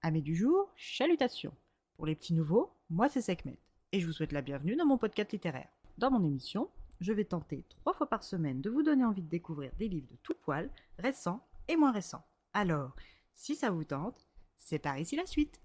Amis du jour, chalutations. Pour les petits nouveaux, moi c'est Sekhmet, et je vous souhaite la bienvenue dans mon podcast littéraire. Dans mon émission, je vais tenter 3 fois par semaine de vous donner envie de découvrir des livres de tout poil, récents et moins récents. Alors, si ça vous tente, c'est par ici la suite.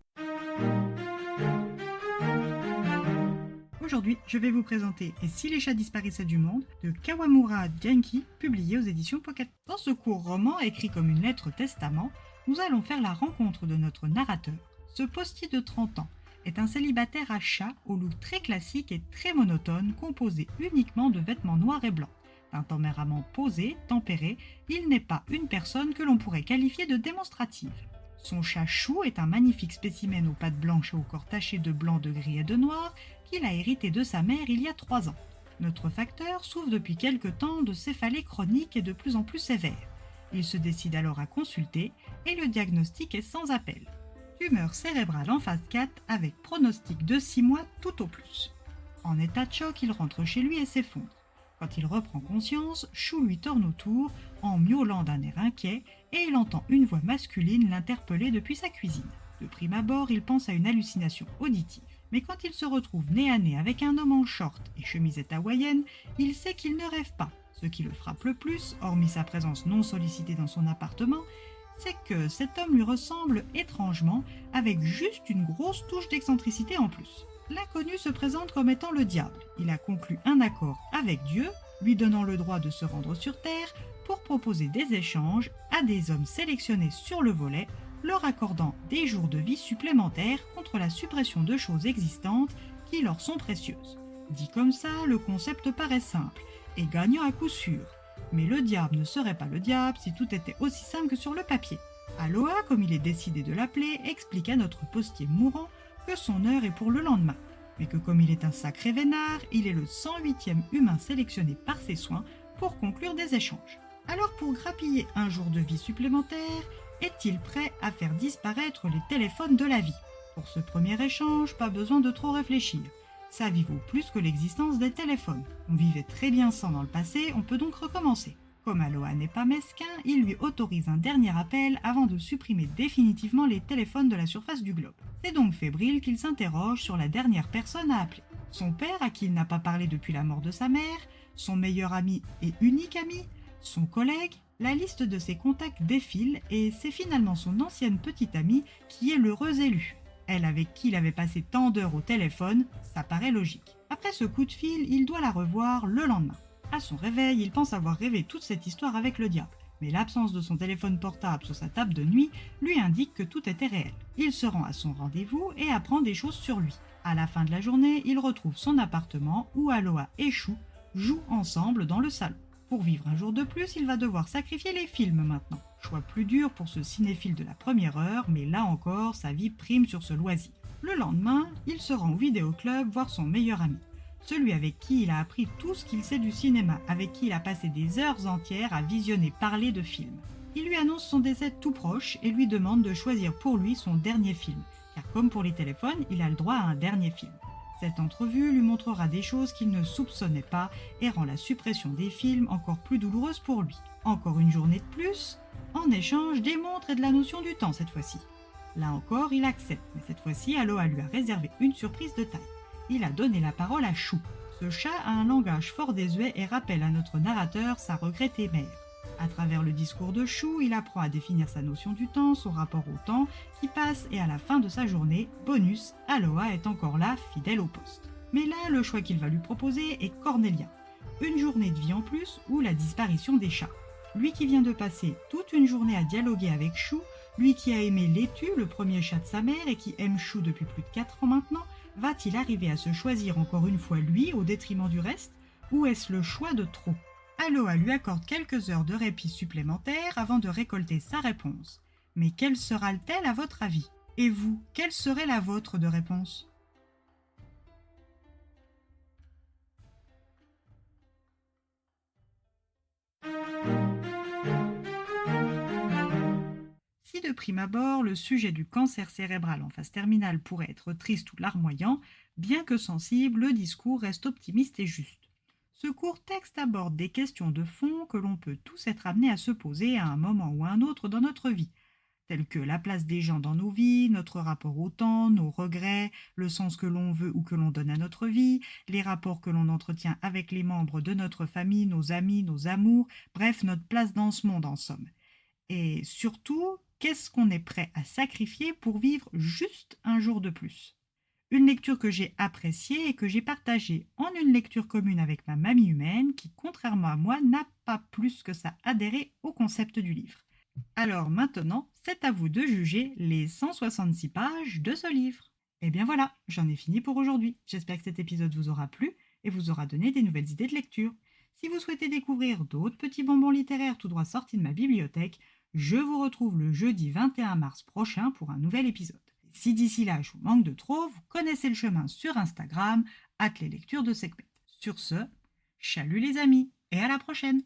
Aujourd'hui, je vais vous présenter Et si les chats disparaissaient du monde de Kawamura Genki, publié aux éditions Pocket. Dans ce court roman, écrit comme une lettre testament, nous allons faire la rencontre de notre narrateur. Ce postier de 30 ans est un célibataire à chat au look très classique et très monotone, composé uniquement de vêtements noirs et blancs. D'un tempérament posé, tempéré, il n'est pas une personne que l'on pourrait qualifier de démonstrative. Son chat Chou est un magnifique spécimen aux pattes blanches et au corps taché de blanc, de gris et de noir qu'il a hérité de sa mère il y a 3 ans. Notre facteur souffre depuis quelque temps de céphalée chronique et de plus en plus sévère. Il se décide alors à consulter et le diagnostic est sans appel. Tumeur cérébrale en phase 4 avec pronostic de 6 mois tout au plus. En état de choc, il rentre chez lui et s'effondre. Quand il reprend conscience, Chou lui tourne autour en miaulant d'un air inquiet et il entend une voix masculine l'interpeller depuis sa cuisine. De prime abord, il pense à une hallucination auditive. Mais quand il se retrouve nez à nez avec un homme en short et chemisette hawaïenne, il sait qu'il ne rêve pas. Ce qui le frappe le plus, hormis sa présence non sollicitée dans son appartement, c'est que cet homme lui ressemble étrangement, avec juste une grosse touche d'excentricité en plus. L'inconnu se présente comme étant le diable. Il a conclu un accord avec Dieu, lui donnant le droit de se rendre sur terre pour proposer des échanges à des hommes sélectionnés sur le volet, leur accordant des jours de vie supplémentaires contre la suppression de choses existantes qui leur sont précieuses. Dit comme ça, le concept paraît simple et gagnant à coup sûr. Mais le diable ne serait pas le diable si tout était aussi simple que sur le papier. Aloha, comme il est décidé de l'appeler, explique à notre postier mourant que son heure est pour le lendemain, mais que comme il est un sacré vénard, il est le 108e humain sélectionné par ses soins pour conclure des échanges. Alors pour grappiller un jour de vie supplémentaire, est-il prêt à faire disparaître les téléphones de la vie? Pour ce premier échange, pas besoin de trop réfléchir. Sa vie vaut plus que l'existence des téléphones. On vivait très bien sans dans le passé, on peut donc recommencer. Comme Aloha n'est pas mesquin, il lui autorise un dernier appel avant de supprimer définitivement les téléphones de la surface du globe. C'est donc fébrile qu'il s'interroge sur la dernière personne à appeler. Son père, à qui il n'a pas parlé depuis la mort de sa mère, son meilleur ami et unique ami, son collègue. La liste de ses contacts défile et c'est finalement son ancienne petite amie qui est l'heureuse élue. Elle avec qui il avait passé tant d'heures au téléphone, ça paraît logique. Après ce coup de fil, il doit la revoir le lendemain. À son réveil, il pense avoir rêvé toute cette histoire avec le diable. Mais l'absence de son téléphone portable sur sa table de nuit lui indique que tout était réel. Il se rend à son rendez-vous et apprend des choses sur lui. À la fin de la journée, il retrouve son appartement où Aloha et Chou jouent ensemble dans le salon. Pour vivre un jour de plus, il va devoir sacrifier les films maintenant. Choix plus dur pour ce cinéphile de la première heure, mais là encore, sa vie prime sur ce loisir. Le lendemain, il se rend au vidéoclub voir son meilleur ami. Celui avec qui il a appris tout ce qu'il sait du cinéma, avec qui il a passé des heures entières à visionner parler de films. Il lui annonce son décès tout proche et lui demande de choisir pour lui son dernier film, car comme pour les téléphones, il a le droit à un dernier film. Cette entrevue lui montrera des choses qu'il ne soupçonnait pas et rend la suppression des films encore plus douloureuse pour lui. Encore une journée de plus, en échange des montres et de la notion du temps cette fois-ci. Là encore, il accepte, mais cette fois-ci, Aloha lui a réservé une surprise de taille. Il a donné la parole à Chou. Ce chat a un langage fort désuet et rappelle à notre narrateur sa regrettée mère. À travers le discours de Chou, il apprend à définir sa notion du temps, son rapport au temps qui passe et à la fin de sa journée, bonus, Aloha est encore là, fidèle au poste. Mais là, le choix qu'il va lui proposer est cornélien. Une journée de vie en plus ou la disparition des chats. Lui qui vient de passer toute une journée à dialoguer avec Chou, lui qui a aimé Laitue, le premier chat de sa mère et qui aime Chou depuis plus de 4 ans maintenant, va-t-il arriver à se choisir encore une fois lui au détriment du reste, ou est-ce le choix de trop? Aloha lui accorde quelques heures de répit supplémentaires avant de récolter sa réponse. Mais quelle sera-t-elle à votre avis? Et vous, quelle serait la vôtre de réponse? Si de prime abord, le sujet du cancer cérébral en phase terminale pourrait être triste ou larmoyant, bien que sensible, le discours reste optimiste et juste. Ce court texte aborde des questions de fond que l'on peut tous être amenés à se poser à un moment ou à un autre dans notre vie, tels que la place des gens dans nos vies, notre rapport au temps, nos regrets, le sens que l'on veut ou que l'on donne à notre vie, les rapports que l'on entretient avec les membres de notre famille, nos amis, nos amours, bref, notre place dans ce monde en somme. Et surtout, qu'est-ce qu'on est prêt à sacrifier pour vivre juste un jour de plus? Une lecture que j'ai appréciée et que j'ai partagée en une lecture commune avec ma mamie humaine qui, contrairement à moi, n'a pas plus que ça adhéré au concept du livre. Alors maintenant, c'est à vous de juger les 166 pages de ce livre. Et bien voilà, j'en ai fini pour aujourd'hui. J'espère que cet épisode vous aura plu et vous aura donné des nouvelles idées de lecture. Si vous souhaitez découvrir d'autres petits bonbons littéraires tout droit sortis de ma bibliothèque, je vous retrouve le jeudi 21 mars prochain pour un nouvel épisode. Si d'ici là je vous manque de trop, vous connaissez le chemin sur Instagram, @leslectures de Sekhmet. Sur ce, chalut les amis et à la prochaine!